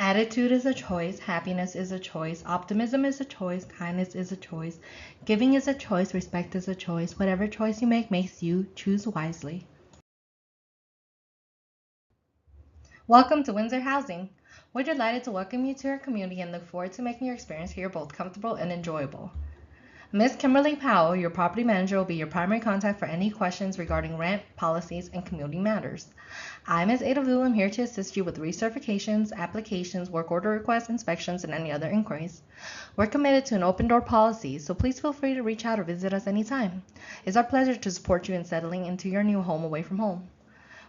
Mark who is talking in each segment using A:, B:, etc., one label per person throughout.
A: Attitude is a choice, happiness is a choice, optimism is a choice, kindness is a choice, giving is a choice, respect is a choice. Whatever choice you make makes you. Choose wisely. Welcome to Windsor Housing. We're delighted to welcome you to our community and look forward to making your experience here both comfortable and enjoyable. Ms. Kimberly Powell, your property manager, will be your primary contact for any questions regarding rent, policies, and community matters. I'm Ms. Ada Vu. I'm here to assist you with recertifications, applications, work order requests, inspections, and any other inquiries. We're committed to an open door policy, so please feel free to reach out or visit us anytime. It's our pleasure to support you in settling into your new home away from home.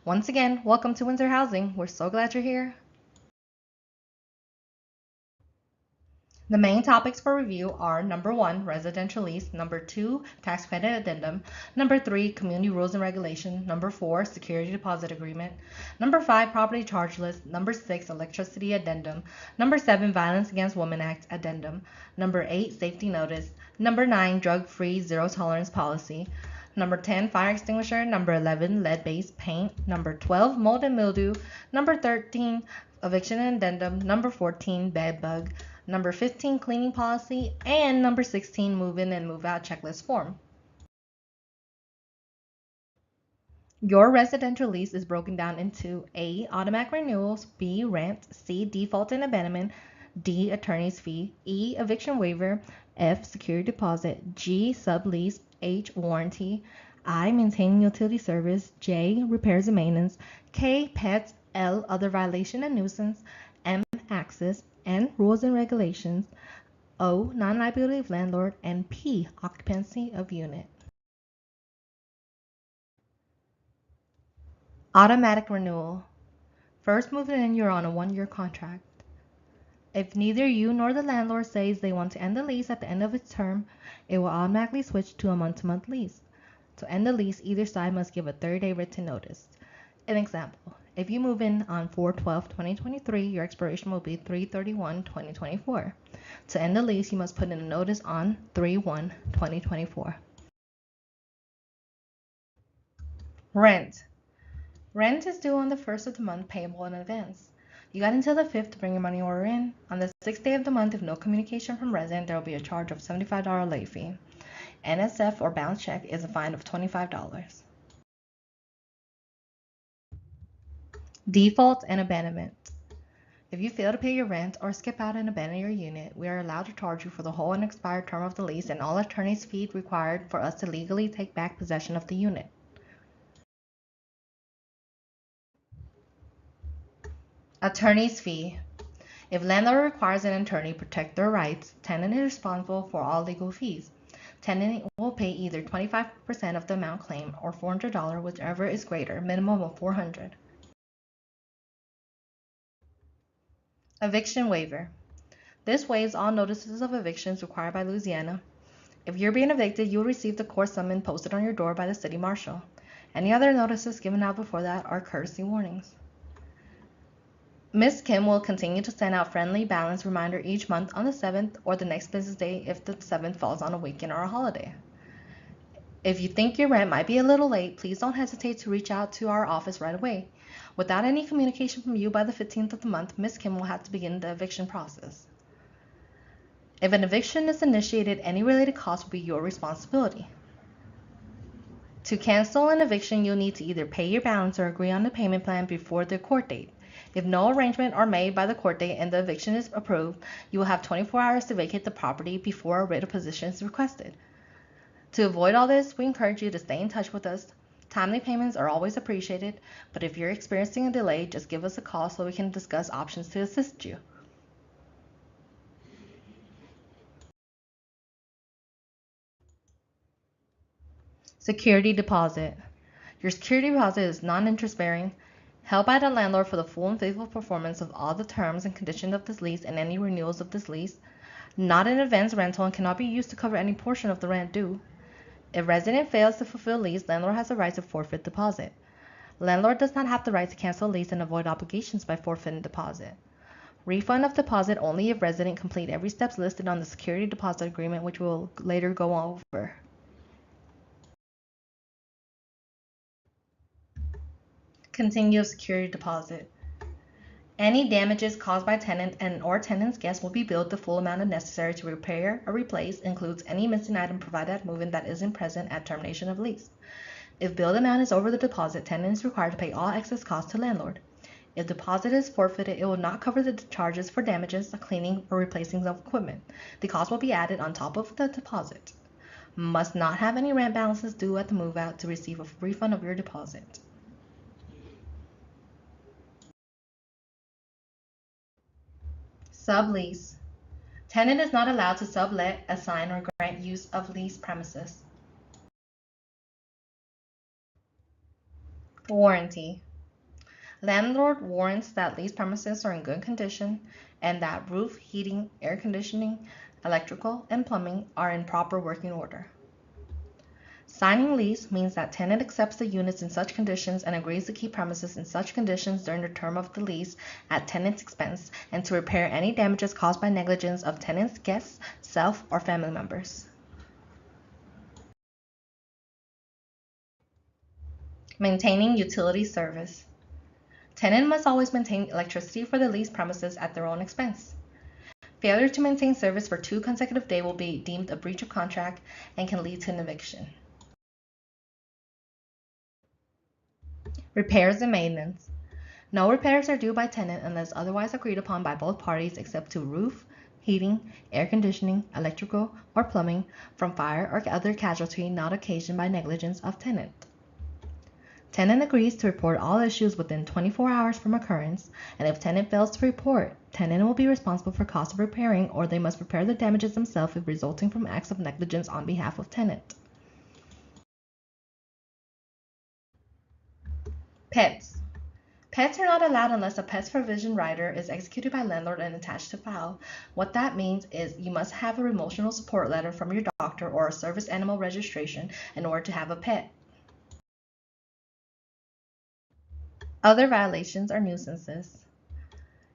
A: Once again, welcome to Windsor Housing. We're so glad you're here. The main topics for review are number 1, residential lease, number 2, tax credit addendum, number 3, community rules and regulation, number 4, security deposit agreement, number 5, property charge list, number 6, electricity addendum, number 7, violence against women act addendum, number 8, safety notice, number 9, drug-free zero tolerance policy, number 10, fire extinguisher, number 11, lead-based paint, number 12, mold and mildew, number 13, eviction addendum, number 14, bed bug, number 15, cleaning policy, and number 16, move-in and move-out checklist form. Your residential lease is broken down into A, automatic renewals, B, rent, C, default and abandonment, D, attorney's fee, E, eviction waiver, F, security deposit, G, sublease, H, warranty, I, maintaining utility service, J, repairs and maintenance, K, pets, L, other violation and nuisance, M, access, N, rules and regulations, O, non-liability of landlord, and P, occupancy of unit. Automatic renewal. First moving in, you're on a 1-year contract. If neither you nor the landlord says they want to end the lease at the end of its term, it will automatically switch to a month-to-month lease. To end the lease, either side must give a 30-day written notice. An example, if you move in on 4/12/2023, your expiration will be 3/31/2024. To end the lease, you must put in a notice on 3/1/2024. Rent. Rent is due on the 1st of the month, payable in advance. You got until the 5th to bring your money order in. On the 6th day of the month, if no communication from resident, there will be a charge of $75 late fee. NSF or bounce check is a fine of $25. Default and abandonment. If you fail to pay your rent or skip out and abandon your unit, we are allowed to charge you for the whole unexpired term of the lease and all attorney's fees required for us to legally take back possession of the unit. Attorney's fee. If landlord requires an attorney to protect their rights, tenant is responsible for all legal fees. Tenant will pay either 25% of the amount claimed or $400, whichever is greater, minimum of $400. Eviction waiver. This waives all notices of evictions required by Louisiana. If you're being evicted, you will receive the court summons posted on your door by the city marshal. Any other notices given out before that are courtesy warnings. Ms. Kim will continue to send out friendly balance reminder each month on the 7th or the next business day if the 7th falls on a weekend or a holiday. If you think your rent might be a little late, please don't hesitate to reach out to our office right away. Without any communication from you by the 15th of the month, Ms. Kim will have to begin the eviction process. If an eviction is initiated, any related costs will be your responsibility. To cancel an eviction, you'll need to either pay your balance or agree on the payment plan before the court date. If no arrangement are made by the court date and the eviction is approved, you will have 24 hours to vacate the property before a writ of possession is requested. To avoid all this, we encourage you to stay in touch with us. Timely payments are always appreciated, but if you're experiencing a delay, just give us a call so we can discuss options to assist you. Security deposit. Your security deposit is non-interest bearing, held by the landlord for the full and faithful performance of all the terms and conditions of this lease and any renewals of this lease, not an advance rental, and cannot be used to cover any portion of the rent due. If resident fails to fulfill lease, landlord has the right to forfeit deposit. Landlord does not have the right to cancel lease and avoid obligations by forfeiting deposit. Refund of deposit only if resident complete every steps listed on the security deposit agreement, which we'll later go over. Continuous security deposit. Any damages caused by tenant and or tenant's guests will be billed the full amount necessary to repair or replace, includes any missing item provided at move-in that isn't present at termination of lease. If billed amount is over the deposit, tenant is required to pay all excess costs to landlord. If deposit is forfeited, it will not cover the charges for damages, cleaning, or replacing of equipment. The cost will be added on top of the deposit. Must not have any rent balances due at the move-out to receive a refund of your deposit. Sublease. Tenant is not allowed to sublet, assign, or grant use of leased premises. Warranty. Landlord warrants that leased premises are in good condition and that roof, heating, air conditioning, electrical, and plumbing are in proper working order. Signing lease means that tenant accepts the units in such conditions and agrees to keep premises in such conditions during the term of the lease at tenant's expense and to repair any damages caused by negligence of tenant's guests, self, or family members. Maintaining utility service. Tenant must always maintain electricity for the leased premises at their own expense. Failure to maintain service for 2 consecutive days will be deemed a breach of contract and can lead to an eviction. Repairs and maintenance. No repairs are due by tenant unless otherwise agreed upon by both parties except to roof, heating, air conditioning, electrical, or plumbing from fire or other casualty not occasioned by negligence of tenant. Tenant agrees to report all issues within 24 hours from occurrence, and if tenant fails to report, tenant will be responsible for cost of repairing, or they must repair the damages themselves if resulting from acts of negligence on behalf of tenant. Pets. Pets are not allowed unless a pets provision rider is executed by landlord and attached to file. What that means is you must have an emotional support letter from your doctor or a service animal registration in order to have a pet. Other violations are nuisances.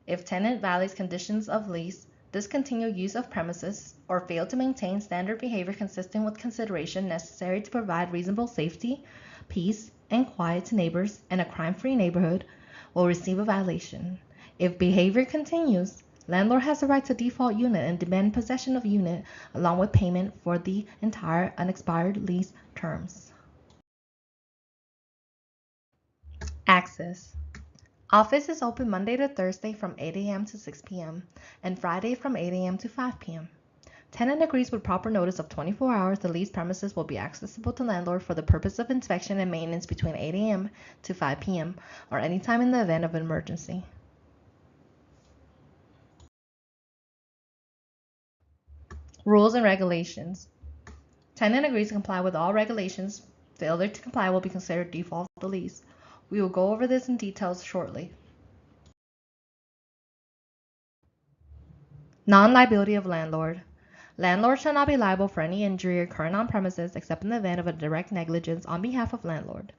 A: If tenant violates conditions of lease, discontinue use of premises, or fail to maintain standard behavior consistent with consideration necessary to provide reasonable safety, peace, and quiet to neighbors and a crime-free neighborhood, will receive a violation. If behavior continues, landlord has the right to default unit and demand possession of unit along with payment for the entire unexpired lease terms. Access. Office is open Monday to Thursday from 8 a.m. to 6 p.m. and Friday from 8 a.m. to 5 p.m. Tenant agrees with proper notice of 24 hours the leased premises will be accessible to landlord for the purpose of inspection and maintenance between 8 a.m. to 5 p.m. or any time in the event of an emergency. Rules and regulations. Tenant agrees to comply with all regulations. Failure to comply will be considered default of the lease. We will go over this in details shortly. Non-liability of landlord. Landlord shall not be liable for any injury occurring on premises except in the event of a direct negligence on behalf of landlord.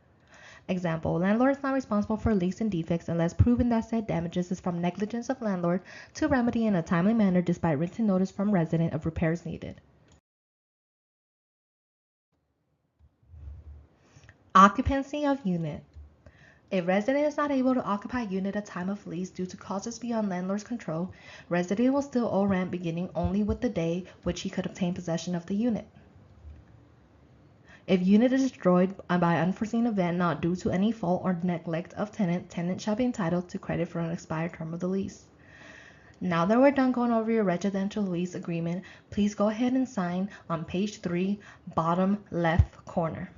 A: Example, landlord is not responsible for leaks and defects unless proven that said damages is from negligence of landlord to remedy in a timely manner despite written notice from resident of repairs needed. Occupancy of unit. If resident is not able to occupy unit at time of lease due to causes beyond landlord's control, resident will still owe rent beginning only with the day which he could obtain possession of the unit. If unit is destroyed by unforeseen event not due to any fault or neglect of tenant, tenant shall be entitled to credit for an expired term of the lease. Now that we're done going over your residential lease agreement, please go ahead and sign on page 3, bottom left corner.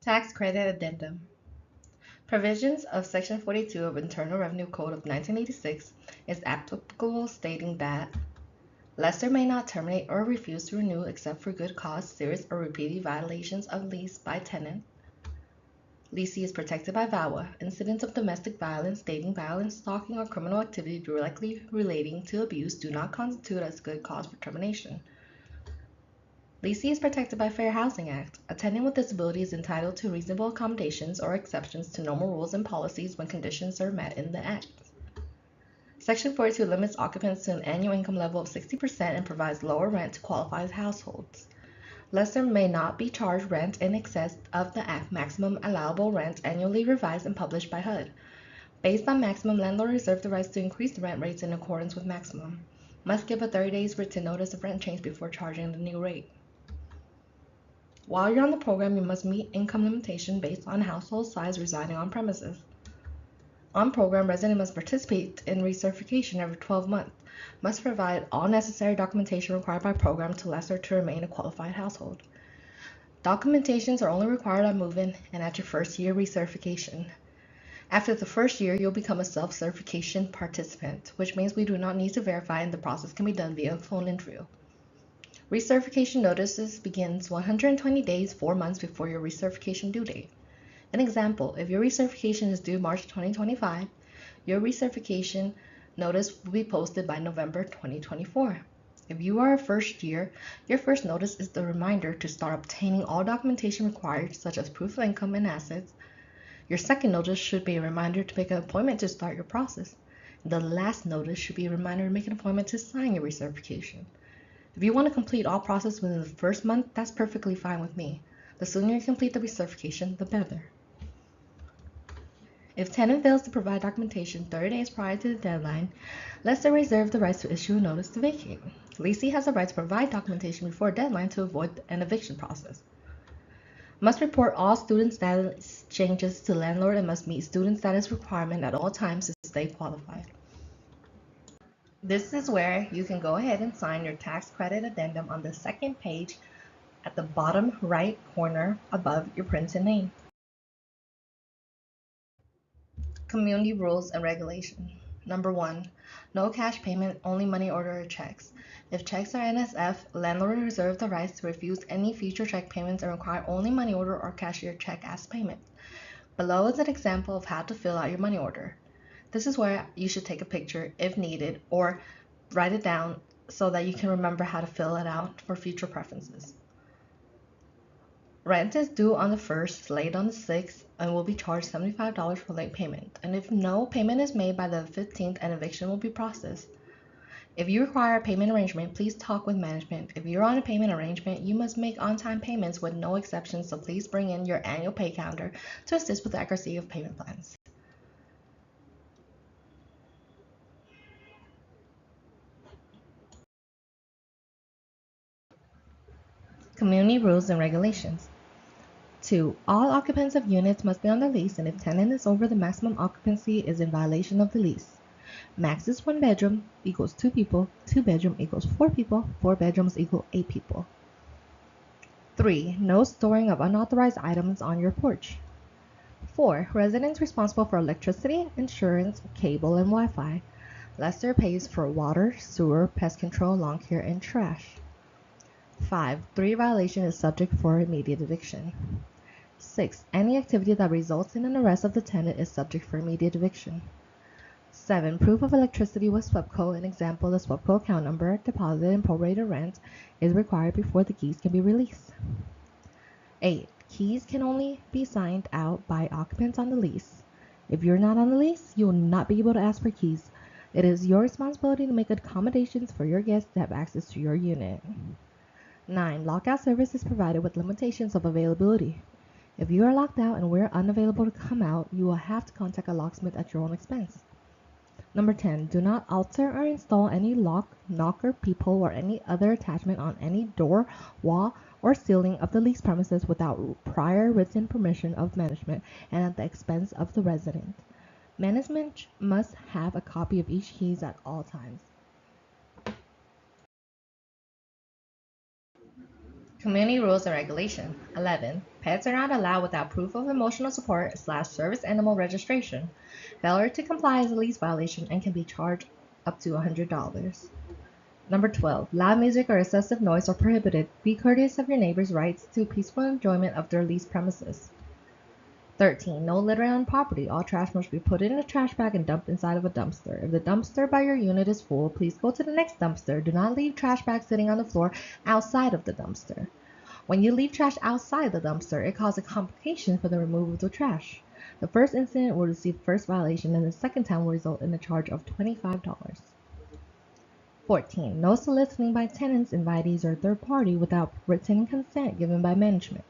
A: Tax credit addendum. Provisions of Section 42 of Internal Revenue Code of 1986 is applicable, stating that lessor may not terminate or refuse to renew except for good cause, serious or repeated violations of lease by tenant. Leasee is protected by VAWA. Incidents of domestic violence, dating violence, stalking, or criminal activity directly relating to abuse do not constitute as good cause for termination. Leasee is protected by Fair Housing Act. A tenant with disability is entitled to reasonable accommodations or exceptions to normal rules and policies when conditions are met in the Act. Section 42 limits occupants to an annual income level of 60% and provides lower rent to qualified households. Lessor may not be charged rent in excess of the maximum allowable rent annually revised and published by HUD. Based on maximum, landlord reserves the rights to increase the rent rates in accordance with maximum. Must give a 30 days written notice of rent change before charging the new rate. While you're on the program, you must meet income limitation based on household size residing on premises. On program, resident must participate in recertification every 12 months. Must provide all necessary documentation required by program to lessor to remain a qualified household. Documentations are only required on move-in and at your first year recertification. After the first year, you'll become a self-certification participant, which means we do not need to verify and the process can be done via phone interview. Recertification notices begins 120 days, 4 months before your recertification due date. An example, if your recertification is due March 2025, your recertification notice will be posted by November 2024. If you are a first year, your first notice is the reminder to start obtaining all documentation required, such as proof of income and assets. Your second notice should be a reminder to make an appointment to start your process. The last notice should be a reminder to make an appointment to sign your recertification. If you want to complete all process within the first month, that's perfectly fine with me. The sooner you complete the recertification, the better. If tenant fails to provide documentation 30 days prior to the deadline, lessor reserves the right to issue a notice to vacate. Leasee has the right to provide documentation before deadline to avoid an eviction process. Must report all student status changes to landlord and must meet student status requirement at all times to stay qualified. This is where you can go ahead and sign your tax credit addendum on the second page at the bottom right corner above your printed name. Community rules and regulations. Number 1. No cash payment, only money order or checks. If checks are NSF, landlord reserves the rights to refuse any future check payments and require only money order or cashier check as payment. Below is an example of how to fill out your money order. This is where you should take a picture if needed or write it down so that you can remember how to fill it out for future preferences. Rent is due on the 1st, late on the 6th, and will be charged $75 for late payment. And if no payment is made by the 15th, an eviction will be processed. If you require a payment arrangement, please talk with management. If you're on a payment arrangement, you must make on-time payments with no exceptions, so please bring in your annual pay calendar to assist with the accuracy of payment plans. Community rules and regulations. 2. All occupants of units must be on the lease, and if tenant is over the maximum occupancy is in violation of the lease. Max is 1 bedroom equals 2 people, 2 bedroom equals 4 people, 4 bedrooms equal 8 people. 3. No storing of unauthorized items on your porch. 4. Residents responsible for electricity, insurance, cable, and Wi-Fi. Lessor pays for water, sewer, pest control, lawn care, and trash. 5. 3 violation is subject for immediate eviction. 6. Any activity that results in an arrest of the tenant is subject for immediate eviction. 7. Proof of electricity with SWEPCO. An example, the SWEPCO account number, deposit, and prorated rent is required before the keys can be released. 8. Keys can only be signed out by occupants on the lease. If you're not on the lease, you will not be able to ask for keys. It is your responsibility to make accommodations for your guests to have access to your unit. 9. Lockout service is provided with limitations of availability. If you are locked out and we're unavailable to come out, you will have to contact a locksmith at your own expense. Number 10. Do not alter or install any lock, knocker, peephole, or any other attachment on any door, wall, or ceiling of the leased premises without prior written permission of management and at the expense of the resident. Management must have a copy of each keys at all times. Community rules and regulations. 11. Pets are not allowed without proof of emotional support / service animal registration. Failure to comply is a lease violation and can be charged up to $100. Number 12. Loud music or excessive noise are prohibited. Be courteous of your neighbors' rights to peaceful enjoyment of their leased premises. 13. No littering on property. All trash must be put in a trash bag and dumped inside of a dumpster. If the dumpster by your unit is full, please go to the next dumpster. Do not leave trash bags sitting on the floor outside of the dumpster. When you leave trash outside the dumpster, it causes complications for the removal of the trash. The first incident will receive first violation and the second time will result in a charge of $25. 14. No soliciting by tenants, invitees, or third party without written consent given by management.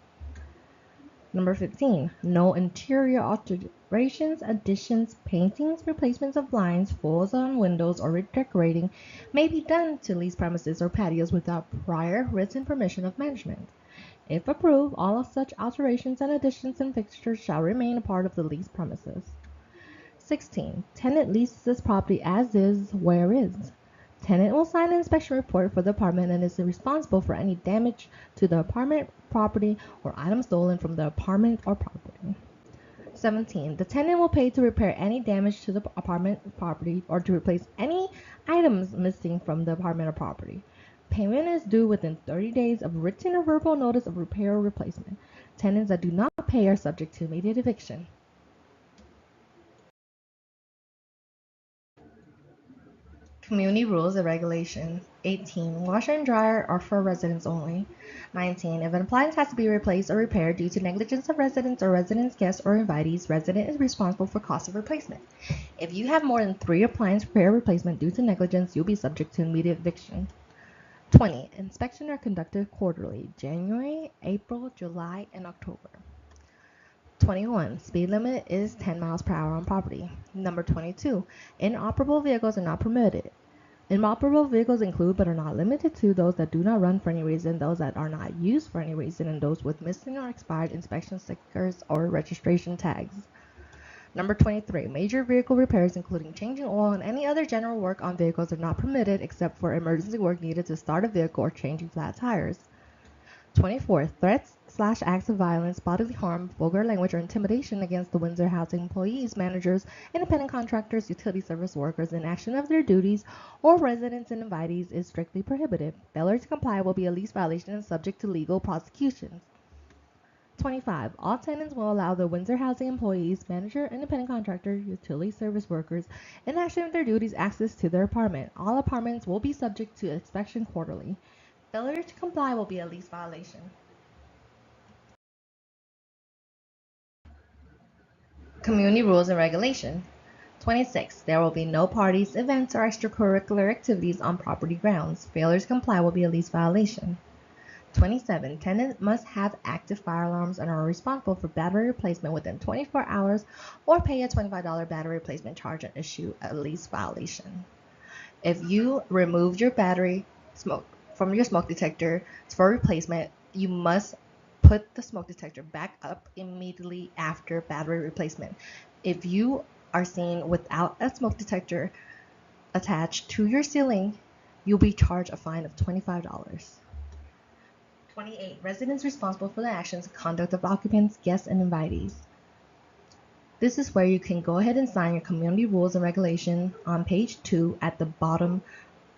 A: Number 15. No interior alterations, additions, paintings, replacements of blinds, falls on windows, or redecorating may be done to leased premises or patios without prior written permission of management. If approved, all of such alterations and additions and fixtures shall remain a part of the leased premises. 16. Tenant leases property as is, where is. Tenant will sign an inspection report for the apartment and is responsible for any damage to the apartment property or items stolen from the apartment or property. 17. The tenant will pay to repair any damage to the apartment property or to replace any items missing from the apartment or property. Payment is due within 30 days of written or verbal notice of repair or replacement. Tenants that do not pay are subject to immediate eviction. Community rules and regulations. 18. Washer and dryer are for residents only. 19. If an appliance has to be replaced or repaired due to negligence of residents or residents, guests, or invitees, resident is responsible for cost of replacement. If you have more than 3 appliance repair or replacement due to negligence, you'll be subject to immediate eviction. 20. Inspections are conducted quarterly, January, April, July, and October. 21. Speed limit is 10 miles per hour on property. Number 22. Inoperable vehicles are not permitted. Inoperable vehicles include but are not limited to those that do not run for any reason, those that are not used for any reason, and those with missing or expired inspection stickers or registration tags. Number 23. Major vehicle repairs, including changing oil and any other general work on vehicles, are not permitted except for emergency work needed to start a vehicle or changing flat tires. 24. Threats/acts of violence, bodily harm, vulgar language, or intimidation against the Windsor Housing employees, managers, independent contractors, utility service workers in action of their duties, or residents and invitees is strictly prohibited. Failure to comply will be a lease violation and subject to legal prosecutions. 25. All tenants will allow the Windsor Housing employees, manager, independent contractor, utility service workers in action of their duties access to their apartment. All apartments will be subject to inspection quarterly. Failure to comply will be a lease violation. Community rules and regulations. 26. There will be no parties, events, or extracurricular activities on property grounds. Failure to comply will be a lease violation. 27. Tenants must have active fire alarms and are responsible for battery replacement within 24 hours or pay a $25 battery replacement charge and issue a lease violation. If you removed your battery from your smoke detector for replacement, you must put the smoke detector back up immediately after battery replacement. If you are seen without a smoke detector attached to your ceiling, you'll be charged a fine of $25. 28. Residents responsible for the actions and conduct of occupants, guests, and invitees. This is where you can go ahead and sign your community rules and regulations on page 2 at the bottom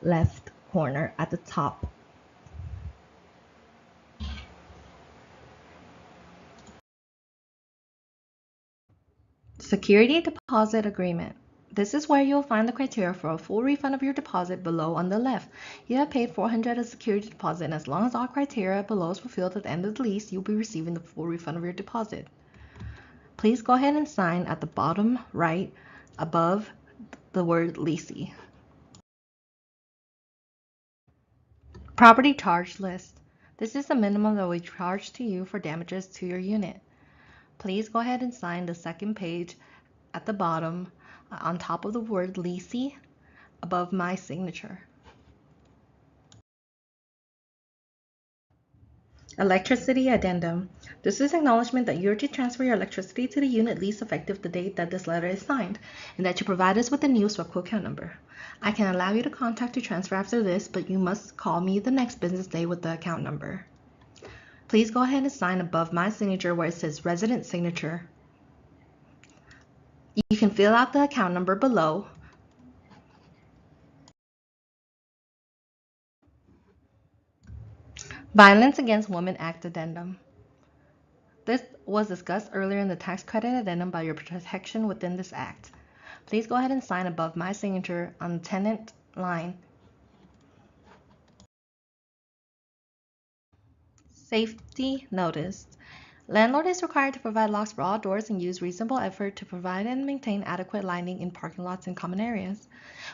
A: left corner at the top. Security deposit agreement. This is where you'll find the criteria for a full refund of your deposit below on the left. You have paid $400 as security deposit, and as long as all criteria below is fulfilled at the end of the lease, you'll be receiving the full refund of your deposit. Please go ahead and sign at the bottom right above the word leasee. Property charge list. This is the minimum that we charge to you for damages to your unit. Please go ahead and sign the second page at the bottom on top of the word leasee above my signature. Electricity addendum. This is acknowledgement that you are to transfer your electricity to the unit lease effective the date that this letter is signed, and that you provide us with a new SWEPCO account number. I can allow you to contact to transfer after this, but you must call me the next business day with the account number. Please go ahead and sign above my signature where it says resident signature. You can fill out the account number below. Violence Against Women Act Addendum. This was discussed earlier in the tax credit addendum about your protection within this act. Please go ahead and sign above my signature on the tenant line. Safety notice. Landlord is required to provide locks for all doors and use reasonable effort to provide and maintain adequate lighting in parking lots and common areas.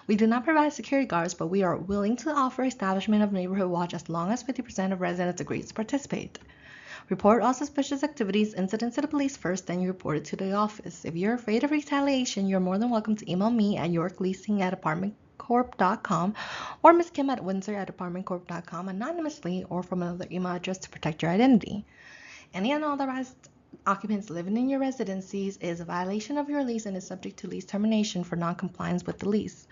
A: We do not provide security guards, but we are willing to offer establishment of neighborhood watch as long as 50% of residents agree to participate. Report all suspicious activities, incidents to the police first, then you report it to the office. If you're afraid of retaliation, you're more than welcome to email me at yorkleasing@apartmentcorp.com or Ms. Kim at windsor@apartmentcorp.com anonymously or from another email address to protect your identity. Any unauthorized occupants living in your residencies is a violation of your lease and is subject to lease termination for non-compliance with the lease.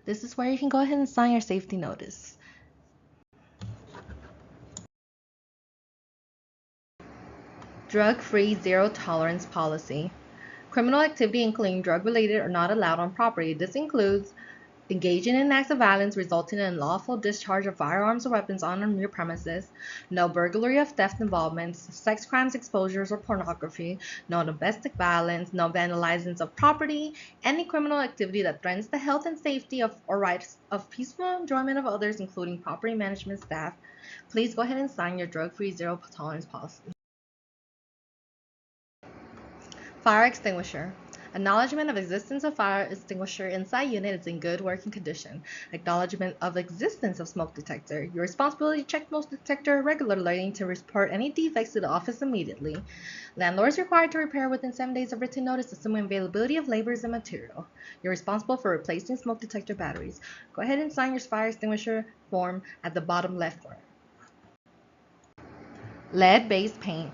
A: This is where you can go ahead and sign your safety notice. Drug-free zero tolerance policy. Criminal activity, including drug-related, are not allowed on property. This includes engaging in acts of violence resulting in unlawful discharge of firearms or weapons on your premises, no burglary or theft involvements, sex crimes, exposures, or pornography, no domestic violence, no vandalizing of property, any criminal activity that threatens the health and safety of or rights of peaceful enjoyment of others, including property management staff. Please go ahead and sign your drug-free zero tolerance policy. Fire extinguisher. Acknowledgement of existence of fire extinguisher inside unit is in good working condition. Acknowledgement of existence of smoke detector. Your responsibility to check smoke detector regularly to report any defects to the office immediately. Landlord is required to repair within 7 days of written notice, assuming availability of labors and material. You're responsible for replacing smoke detector batteries. Go ahead and sign your fire extinguisher form at the bottom left corner. Lead-based paint.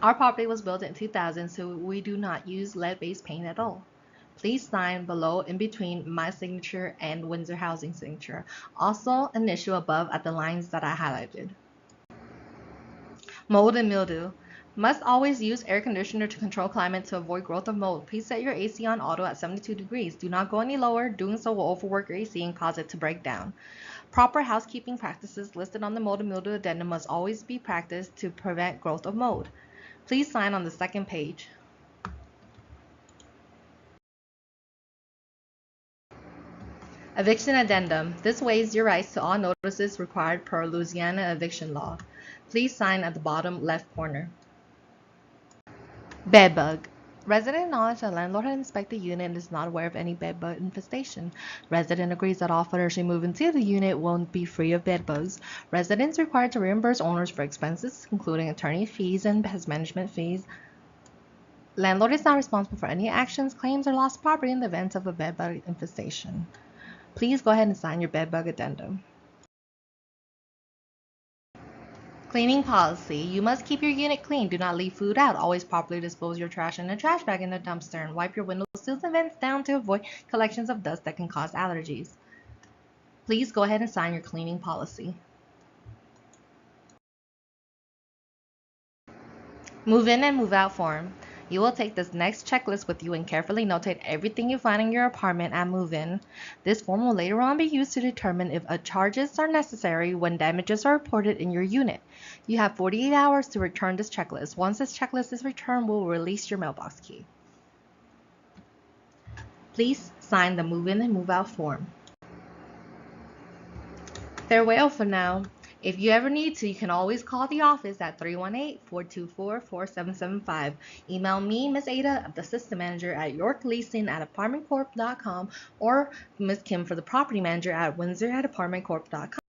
A: Our property was built in 2000, so we do not use lead-based paint at all. Please sign below in between my signature and Windsor Housing signature. Also initial above at the lines that I highlighted. Mold and mildew. Must always use air conditioner to control climate to avoid growth of mold. Please set your AC on auto at 72 degrees. Do not go any lower. Doing so will overwork your AC and cause it to break down. Proper housekeeping practices listed on the mold and mildew addendum must always be practiced to prevent growth of mold. Please sign on the second page. Eviction addendum. This waives your rights to all notices required per Louisiana eviction law. Please sign at the bottom left corner. Bedbug. Resident acknowledges that landlord had inspected the unit and is not aware of any bedbug infestation. Resident agrees that all furniture moved into the unit will be free of bedbugs. Residents required to reimburse owners for expenses, including attorney fees and pest management fees. Landlord is not responsible for any actions, claims, or lost property in the event of a bedbug infestation. Please go ahead and sign your bedbug addendum. Cleaning policy. You must keep your unit clean. Do not leave food out. Always properly dispose your trash in a trash bag in the dumpster and wipe your windows, sills, and vents down to avoid collections of dust that can cause allergies. Please go ahead and sign your cleaning policy. Move in and move out form. You will take this next checklist with you and carefully notate everything you find in your apartment at move-in. This form will later on be used to determine if charges are necessary when damages are reported in your unit. You have 48 hours to return this checklist. Once this checklist is returned, we'll release your mailbox key. Please sign the move-in and move-out form. Farewell for now. If you ever need to, you can always call the office at 318-424-4775. Email me, Ms. Ada, the system manager at yorkleasing@apartmentcorp.com or Ms. Kim for the property manager at windsor@apartmentcorp.com.